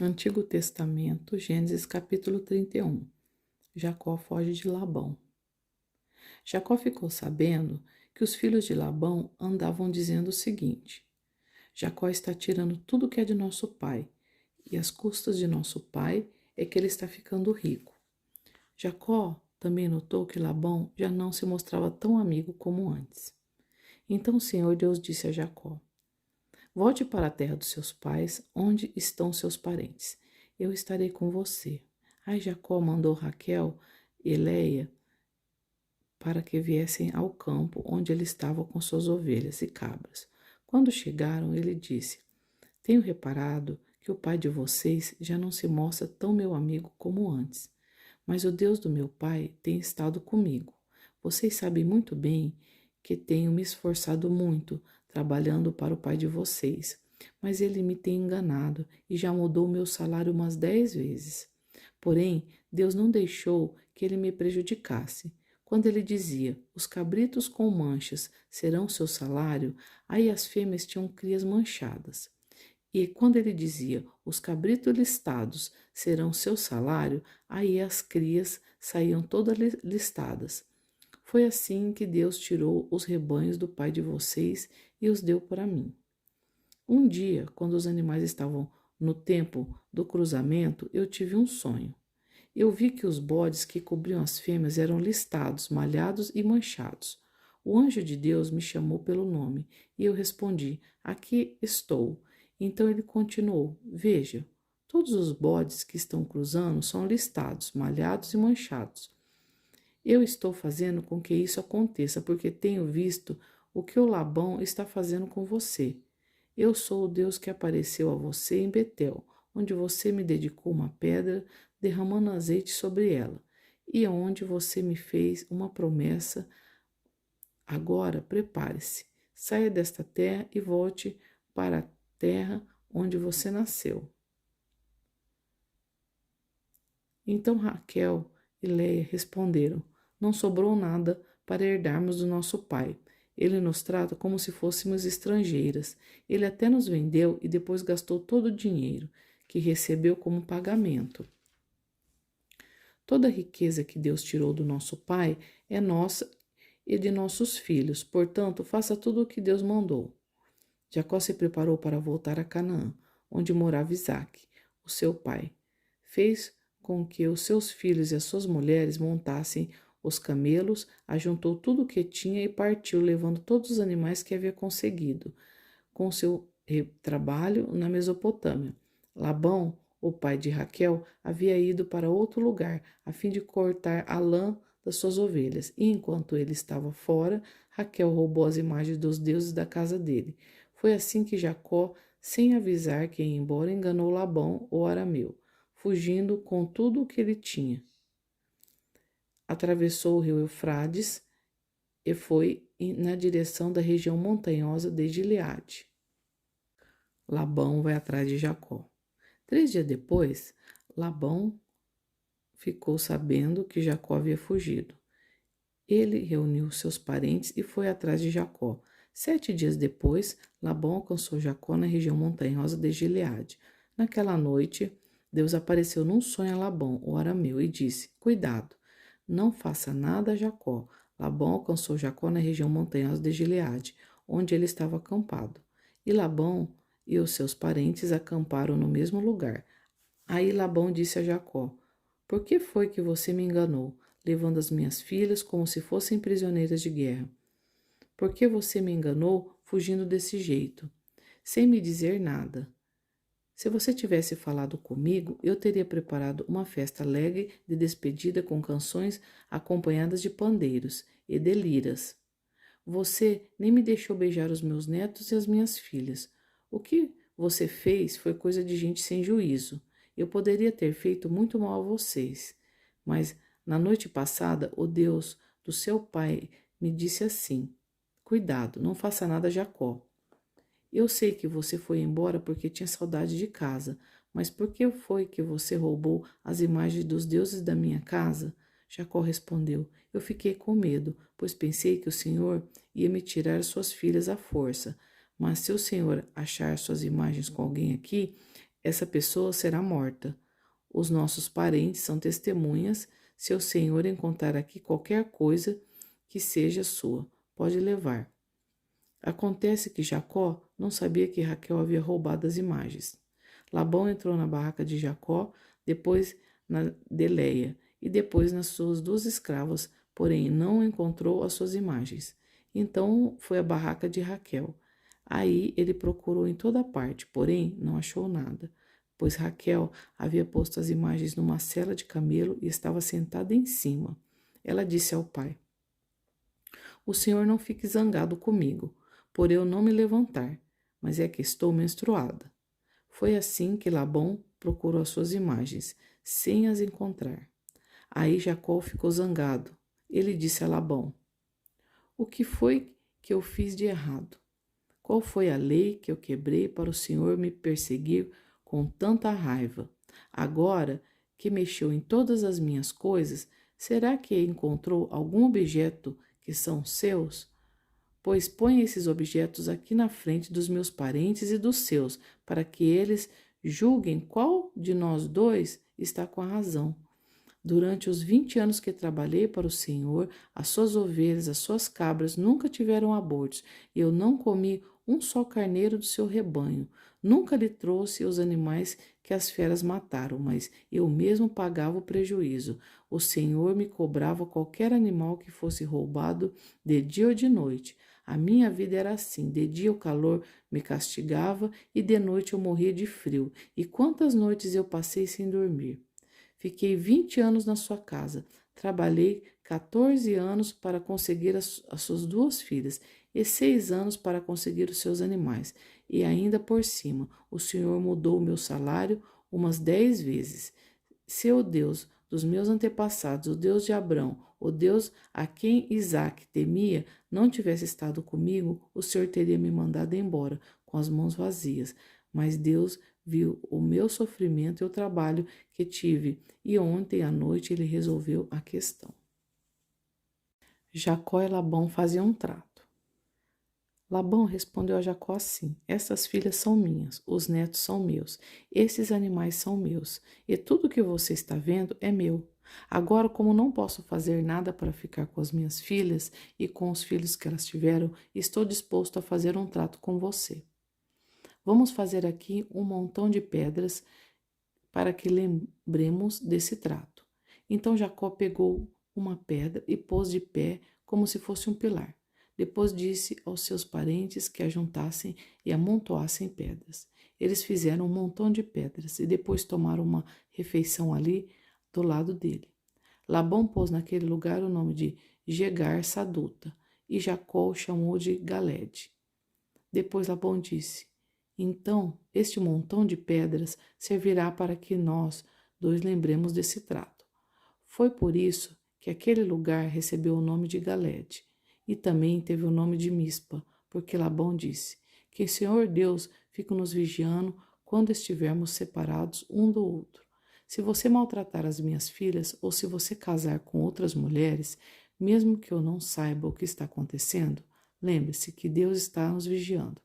Antigo Testamento, Gênesis capítulo 31. Jacó foge de Labão. Jacó ficou sabendo que os filhos de Labão andavam dizendo o seguinte: Jacó está tirando tudo que é de nosso pai, e às custas de nosso pai é que ele está ficando rico. Jacó também notou que Labão já não se mostrava tão amigo como antes. Então o Senhor Deus disse a Jacó: Volte para a terra dos seus pais, onde estão seus parentes. Eu estarei com você. Aí Jacó mandou Raquel e Leia para que viessem ao campo onde ele estava com suas ovelhas e cabras. Quando chegaram, ele disse: Tenho reparado que o pai de vocês já não se mostra tão meu amigo como antes, mas o Deus do meu pai tem estado comigo. Vocês sabem muito bem que tenho me esforçado muito trabalhando para o pai de vocês, mas ele me tem enganado e já mudou o meu salário umas 10 vezes. Porém, Deus não deixou que ele me prejudicasse. Quando ele dizia, os cabritos com manchas serão seu salário, aí as fêmeas tinham crias manchadas. E quando ele dizia, os cabritos listados serão seu salário, aí as crias saíam todas listadas. Foi assim que Deus tirou os rebanhos do pai de vocês e os deu para mim. Um dia, quando os animais estavam no tempo do cruzamento, eu tive um sonho. Eu vi que os bodes que cobriam as fêmeas eram listados, malhados e manchados. O anjo de Deus me chamou pelo nome e eu respondi: Aqui estou. Então ele continuou: Veja, todos os bodes que estão cruzando são listados, malhados e manchados. Eu estou fazendo com que isso aconteça porque tenho visto o que o Labão está fazendo com você. Eu sou o Deus que apareceu a você em Betel, onde você me dedicou uma pedra, derramando azeite sobre ela, e onde você me fez uma promessa. Agora prepare-se, saia desta terra e volte para a terra onde você nasceu. Então Raquel e Leia responderam: Não sobrou nada para herdarmos do nosso pai. Ele nos trata como se fôssemos estrangeiras. Ele até nos vendeu e depois gastou todo o dinheiro que recebeu como pagamento. Toda a riqueza que Deus tirou do nosso pai é nossa e de nossos filhos. Portanto, faça tudo o que Deus mandou. Jacó se preparou para voltar a Canaã, onde morava Isaque, o seu pai. Fez com que os seus filhos e as suas mulheres montassem os camelos, ajuntou tudo o que tinha e partiu, levando todos os animais que havia conseguido, com seu trabalho na Mesopotâmia. Labão, o pai de Raquel, havia ido para outro lugar, a fim de cortar a lã das suas ovelhas, e enquanto ele estava fora, Raquel roubou as imagens dos deuses da casa dele. Foi assim que Jacó, sem avisar que ia embora, enganou Labão, o arameu, fugindo com tudo o que ele tinha. Atravessou o rio Eufrates e foi na direção da região montanhosa de Gileade. Labão vai atrás de Jacó. 3 dias depois, Labão ficou sabendo que Jacó havia fugido. Ele reuniu seus parentes e foi atrás de Jacó. 7 dias depois, Labão alcançou Jacó na região montanhosa de Gileade. Naquela noite, Deus apareceu num sonho a Labão, o arameu, e disse: Cuidado, não faça nada a Jacó. Labão alcançou Jacó na região montanhosa de Gileade, onde ele estava acampado. E Labão e os seus parentes acamparam no mesmo lugar. Aí Labão disse a Jacó: Por que foi que você me enganou, levando as minhas filhas como se fossem prisioneiras de guerra? Por que você me enganou fugindo desse jeito, sem me dizer nada? Se você tivesse falado comigo, eu teria preparado uma festa alegre de despedida com canções acompanhadas de pandeiros e de liras. Você nem me deixou beijar os meus netos e as minhas filhas. O que você fez foi coisa de gente sem juízo. Eu poderia ter feito muito mal a vocês, mas na noite passada o Deus do seu pai me disse assim: Cuidado, não faça nada a Jacó. Eu sei que você foi embora porque tinha saudade de casa, mas por que foi que você roubou as imagens dos deuses da minha casa? Jacó respondeu: Eu fiquei com medo, pois pensei que o Senhor ia me tirar suas filhas à força. Mas se o Senhor achar suas imagens com alguém aqui, essa pessoa será morta. Os nossos parentes são testemunhas. Se o Senhor encontrar aqui qualquer coisa que seja sua, pode levar. Acontece que Jacó não sabia que Raquel havia roubado as imagens. Labão entrou na barraca de Jacó, depois na de Leia e depois nas suas 2 escravas, porém não encontrou as suas imagens. Então foi à barraca de Raquel. Aí ele procurou em toda parte, porém não achou nada, pois Raquel havia posto as imagens numa sela de camelo e estava sentada em cima. Ela disse ao pai: O senhor não fique zangado comigo, por eu não me levantar, mas é que estou menstruada. Foi assim que Labão procurou as suas imagens, sem as encontrar. Aí Jacó ficou zangado. Ele disse a Labão: O que foi que eu fiz de errado? Qual foi a lei que eu quebrei para o senhor me perseguir com tanta raiva? Agora que mexeu em todas as minhas coisas, será que encontrou algum objeto que são seus? Pois põe esses objetos aqui na frente dos meus parentes e dos seus, para que eles julguem qual de nós dois está com a razão. Durante os 20 anos que trabalhei para o Senhor, as suas ovelhas, as suas cabras nunca tiveram abortos, e eu não comi um só carneiro do seu rebanho. Nunca lhe trouxe os animais que as feras mataram, mas eu mesmo pagava o prejuízo. O Senhor me cobrava qualquer animal que fosse roubado de dia ou de noite. A minha vida era assim: de dia o calor me castigava e de noite eu morria de frio. E quantas noites eu passei sem dormir? Fiquei 20 anos na sua casa. Trabalhei 14 anos para conseguir as suas 2 filhas e 6 anos para conseguir os seus animais. E ainda por cima, o Senhor mudou o meu salário umas 10 vezes. Se o Deus dos meus antepassados, o Deus de Abrão, o Deus a quem Isaque temia, não tivesse estado comigo, o Senhor teria me mandado embora com as mãos vazias. Mas Deus viu o meu sofrimento e o trabalho que tive, e ontem à noite ele resolveu a questão. Jacó e Labão faziam um trato. Labão respondeu a Jacó assim: Essas filhas são minhas, os netos são meus, esses animais são meus, e tudo que você está vendo é meu. Agora, como não posso fazer nada para ficar com as minhas filhas e com os filhos que elas tiveram, estou disposto a fazer um trato com você. Vamos fazer aqui um montão de pedras para que lembremos desse trato. Então Jacó pegou uma pedra e pôs de pé como se fosse um pilar. Depois disse aos seus parentes que ajuntassem e amontoassem pedras. Eles fizeram um montão de pedras e depois tomaram uma refeição ali do lado dele. Labão pôs naquele lugar o nome de Jegar Saduta e Jacó o chamou de Galede. Depois Labão disse: Então, este montão de pedras servirá para que nós dois lembremos desse trato. Foi por isso que aquele lugar recebeu o nome de Galede, e também teve o nome de Mispa, porque Labão disse: Que o Senhor Deus fique nos vigiando quando estivermos separados um do outro. Se você maltratar as minhas filhas, ou se você casar com outras mulheres, mesmo que eu não saiba o que está acontecendo, lembre-se que Deus está nos vigiando.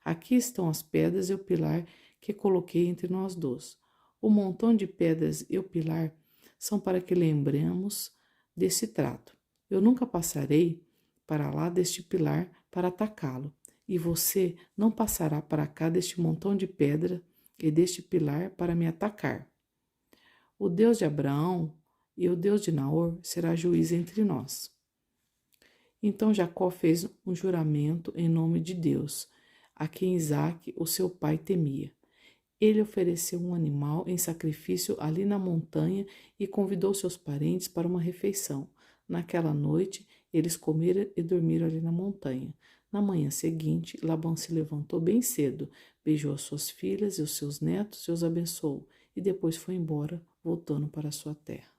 Aqui estão as pedras e o pilar que coloquei entre nós dois. O montão de pedras e o pilar são para que lembremos desse trato. Eu nunca passarei para lá deste pilar para atacá-lo, e você não passará para cá deste montão de pedra e deste pilar para me atacar. O Deus de Abraão e o Deus de Naor será juiz entre nós. Então Jacó fez um juramento em nome de Deus, a quem Isaque, o seu pai, temia. Ele ofereceu um animal em sacrifício ali na montanha e convidou seus parentes para uma refeição. Naquela noite, eles comeram e dormiram ali na montanha. Na manhã seguinte, Labão se levantou bem cedo, beijou as suas filhas e os seus netos e os abençoou, e depois foi embora, voltando para sua terra.